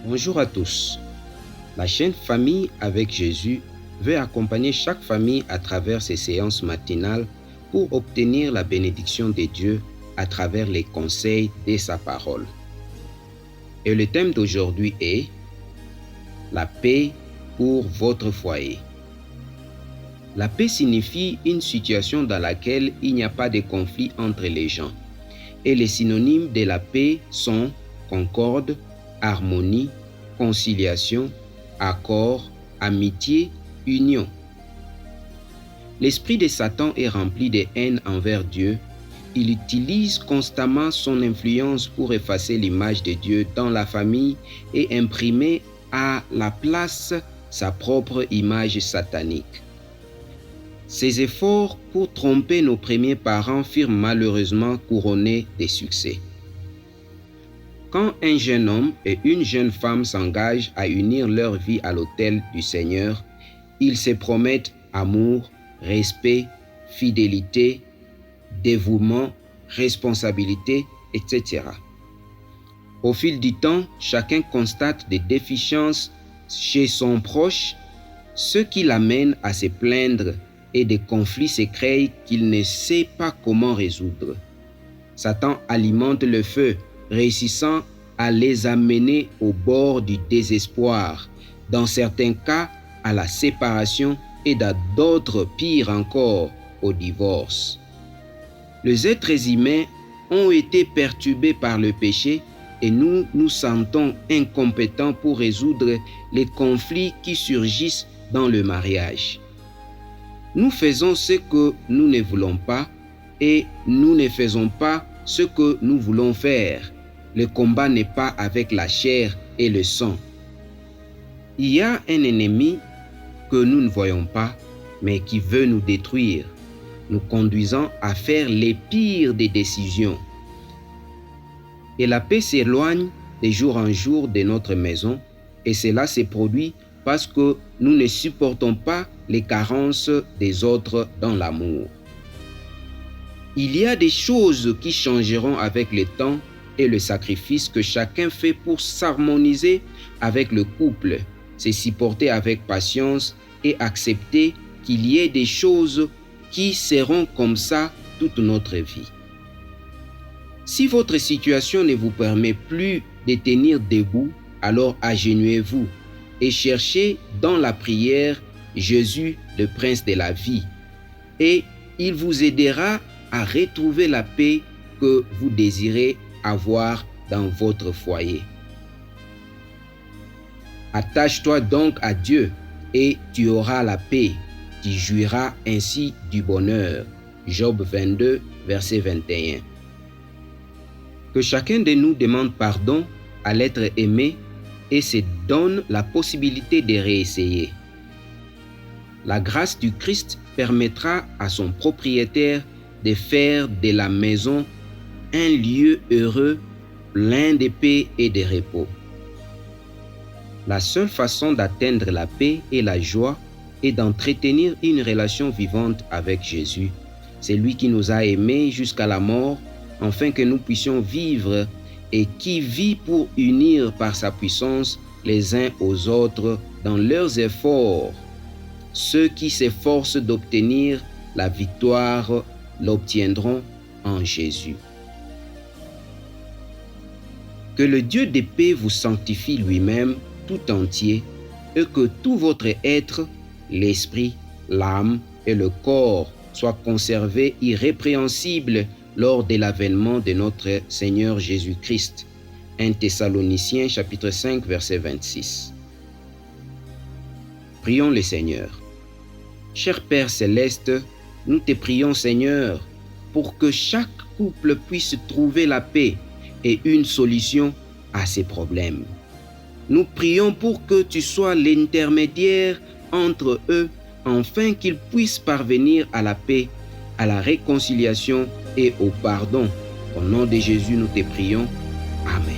Bonjour à tous. La chaîne Famille avec Jésus veut accompagner chaque famille à travers ses séances matinales pour obtenir la bénédiction de Dieu à travers les conseils de sa parole. Et le thème d'aujourd'hui est la paix pour votre foyer. La paix signifie une situation dans laquelle il n'y a pas de conflit entre les gens. Et les synonymes de la paix sont concorde, harmonie, conciliation, accord, amitié, union. L'esprit de Satan est rempli de haine envers Dieu. Il utilise constamment son influence pour effacer l'image de Dieu dans la famille et imprimer à la place sa propre image satanique. Ces efforts pour tromper nos premiers parents furent malheureusement couronnés de succès. Quand un jeune homme et une jeune femme s'engagent à unir leur vie à l'autel du Seigneur, ils se promettent amour, respect, fidélité, dévouement, responsabilité, etc. Au fil du temps, chacun constate des déficiences chez son proche, ce qui l'amène à se plaindre et des conflits se créent qu'il ne sait pas comment résoudre. Satan alimente le feu, réussissant à les amener au bord du désespoir, dans certains cas à la séparation et dans d'autres, pire encore, au divorce. Les êtres humains ont été perturbés par le péché et nous nous sentons incompétents pour résoudre les conflits qui surgissent dans le mariage. Nous faisons ce que nous ne voulons pas et nous ne faisons pas ce que nous voulons faire. Le combat n'est pas avec la chair et le sang. Il y a un ennemi que nous ne voyons pas, mais qui veut nous détruire, nous conduisant à faire les pires des décisions. Et la paix s'éloigne de jour en jour de notre maison, et cela se produit parce que nous ne supportons pas les carences des autres dans l'amour. Il y a des choses qui changeront avec le temps et le sacrifice que chacun fait pour s'harmoniser avec le couple, se supporter avec patience et accepter qu'il y ait des choses qui seront comme ça toute notre vie. Si votre situation ne vous permet plus de tenir debout, alors agenouillez-vous et cherchez dans la prière Jésus, le prince de la vie, et il vous aidera à retrouver la paix que vous désirez avoir dans votre foyer. Attache-toi donc à Dieu et tu auras la paix. Tu jouiras ainsi du bonheur. Job 22, verset 21. Que chacun de nous demande pardon à l'être aimé et se donne la possibilité de réessayer. La grâce du Christ permettra à son propriétaire de faire de la maison un lieu heureux, plein de paix et de repos. La seule façon d'atteindre la paix et la joie est d'entretenir une relation vivante avec Jésus. C'est lui qui nous a aimés jusqu'à la mort, afin que nous puissions vivre et qui vit pour unir par sa puissance les uns aux autres dans leurs efforts. Ceux qui s'efforcent d'obtenir la victoire l'obtiendront en Jésus. Que le Dieu de paix vous sanctifie lui-même tout entier et que tout votre être, l'esprit, l'âme et le corps soient conservés irrépréhensibles lors de l'avènement de notre Seigneur Jésus-Christ. 1 Thessaloniciens chapitre 5 verset 26. Prions le Seigneur. Cher Père céleste, nous te prions Seigneur pour que chaque couple puisse trouver la paix et une solution à ses problèmes. Nous prions pour que tu sois l'intermédiaire entre eux afin qu'ils puissent parvenir à la paix, à la réconciliation et au pardon. Au nom de Jésus, nous te prions. Amen.